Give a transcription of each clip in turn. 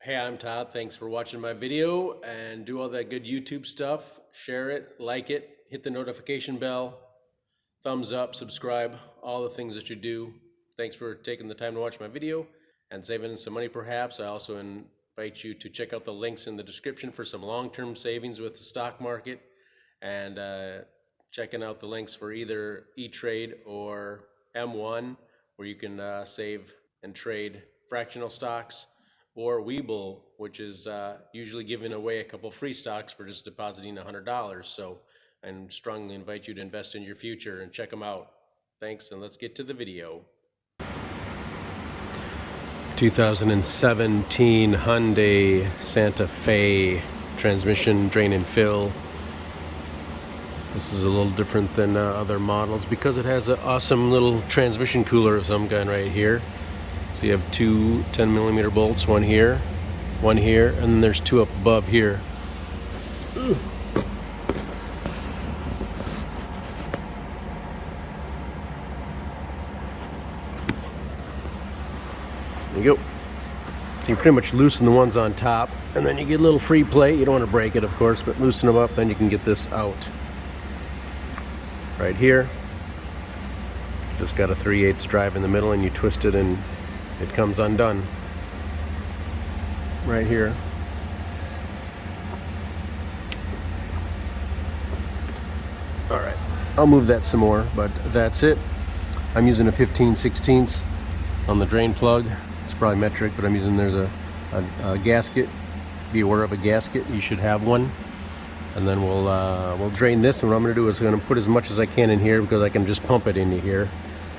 Hey, I'm Todd. Thanks for watching my video and do all that good YouTube stuff. Share it, like it, hit the notification bell, thumbs up, subscribe, all the things that you do. Thanks for taking the time to watch my video and saving some money perhaps. I also invite you to check out the links in the description for some long-term savings with the stock market and checking out the links for either E-Trade or M1 where you can save and trade fractional stocks, or Webull, which is usually giving away a couple free stocks for just depositing $100. So I strongly invite you to invest in your future and check them out. Thanks, and let's get to the video. 2017 Hyundai Santa Fe Transmission drain and fill. This is a little different than other models because it has an awesome little transmission cooler of some kind right here. So you have two 10mm bolts, one here, and then there's two up above here. There you go. So you pretty much loosen the ones on top, and then you get a little free play. You don't want to break it, of course, but loosen them up, then you can get this out. Right here, just got a 3/8 drive in the middle, and you twist it and it comes undone right here. All right, I'll move that some more, but that's it. I'm using a 15/16 on the drain plug. It's probably metric, but I'm using, there's a gasket. Be aware of a gasket, you should have one. And then we'll drain this, and what I'm going to do is I'm going to put as much as I can in here because I can just pump it into here.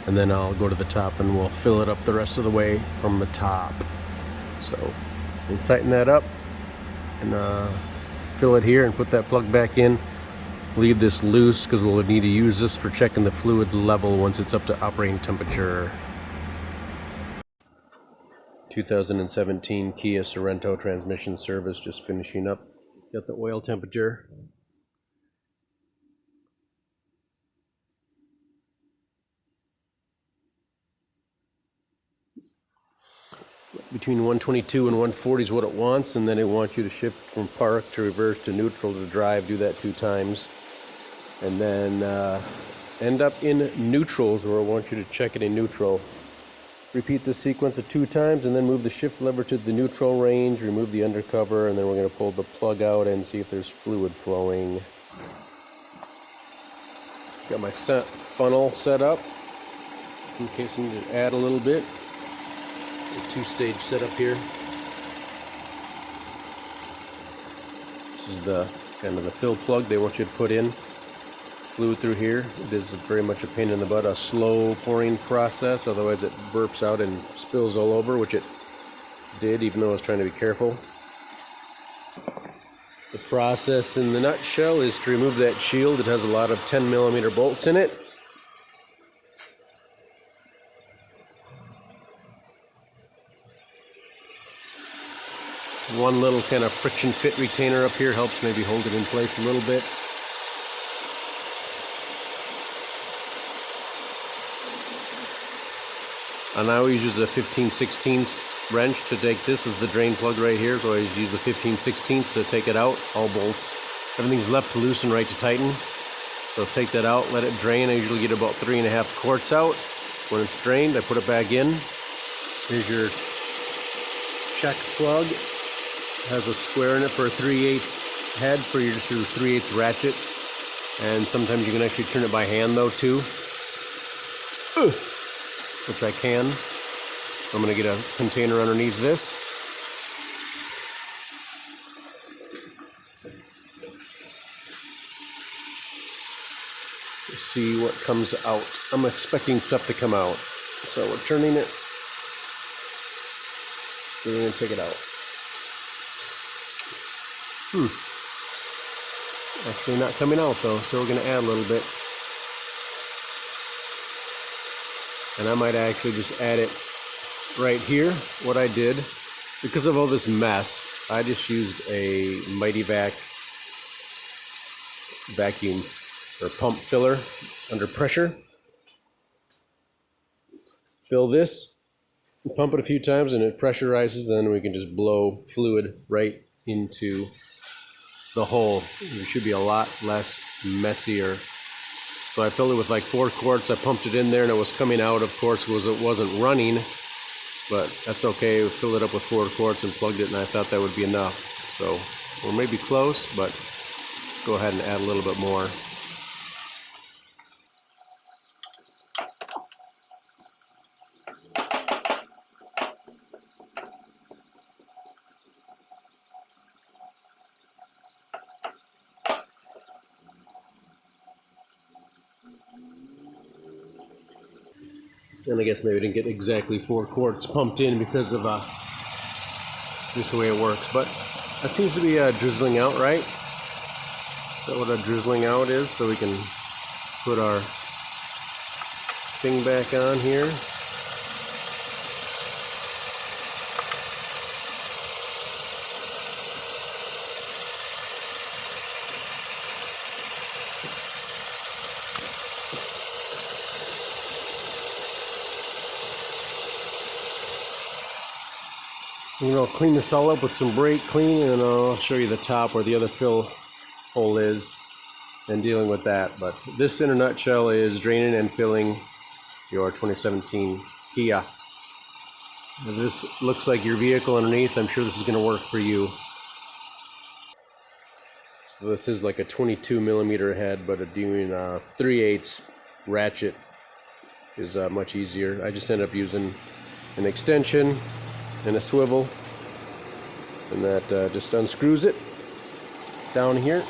And then I'll go to the top and we'll fill it up the rest of the way from the top. So we'll tighten that up and fill it here and put that plug back in. Leave this loose because we'll need to use this for checking the fluid level once it's up to operating temperature. 2017 Kia Sorento transmission service, just finishing up. Got the oil temperature. Between 122 and 140 is what it wants, and then it wants you to shift from park to reverse to neutral to drive. Do that 2 times, and then end up in neutrals where it wants you to check it in neutral. Repeat this sequence of 2 times, and then move the shift lever to the neutral range, remove the undercover, and then we're going to pull the plug out and see if there's fluid flowing. Got my funnel set up in case I need to add a little bit. A 2-stage setup here. This is the kind of the fill plug they want you to put in. Fluid through here. It is very much a pain in the butt, a slow pouring process, otherwise it burps out and spills all over, which it did even though I was trying to be careful. The process in the nutshell is to remove that shield. It has a lot of 10mm bolts in it. One little kind of friction fit retainer up here helps maybe hold it in place a little bit. And I always use a 15/16 wrench to take this as the drain plug right here, so I always use the 15/16 to take it out, all bolts. Everything's left to loosen, right to tighten. So take that out, let it drain. I usually get about 3.5 quarts out. When it's drained, I put it back in. Here's your check plug. It has a square in it for a 3/8 head for your 3/8 ratchet. And sometimes you can actually turn it by hand though too. Which I can. I'm going to get a container underneath this. See what comes out. I'm expecting stuff to come out. So we're turning it. We're going to take it out. Actually not coming out though, so we're going to add a little bit. And I might actually just add it right here. What I did, because of all this mess, I just used a Mighty Vac vacuum or pump filler under pressure. Fill this pump it a few times and it pressurizes, then we can just blow fluid right into the hole. It should be a lot less messier. So I filled it with like 4 quarts. I pumped it in there and it was coming out, of course, because it wasn't running, but that's okay. We filled it up with 4 quarts and plugged it, and I thought that would be enough. So we're maybe close, but go ahead and add a little bit more. And I guess maybe I didn't get exactly 4 quarts pumped in because of just the way it works. But that seems to be drizzling out, right? Is that what a drizzling out is? So we can put our thing back on here. I'm going to clean this all up with some brake clean, and then I'll show you the top where the other fill hole is and dealing with that. But this, in a nutshell, is draining and filling your 2017 Kia. If this looks like your vehicle underneath, I'm sure this is going to work for you. So this is like a 22 millimeter head, but doing 3/8 ratchet is much easier. I just ended up using an extension and a swivel, and that just unscrews it down here.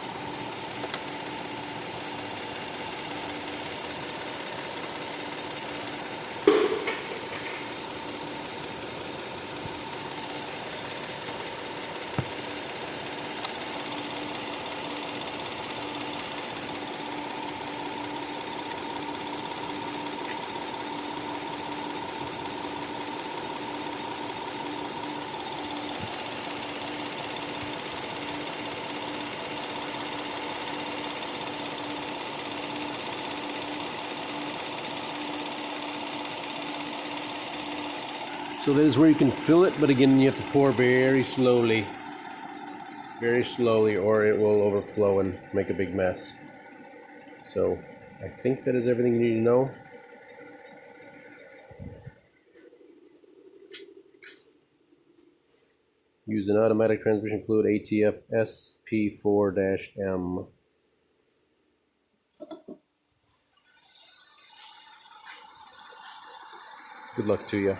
So this is where you can fill it, but again, you have to pour very slowly, or it will overflow and make a big mess. So I think that is everything you need to know. Use an automatic transmission fluid ATF SP4-M. Good luck to you.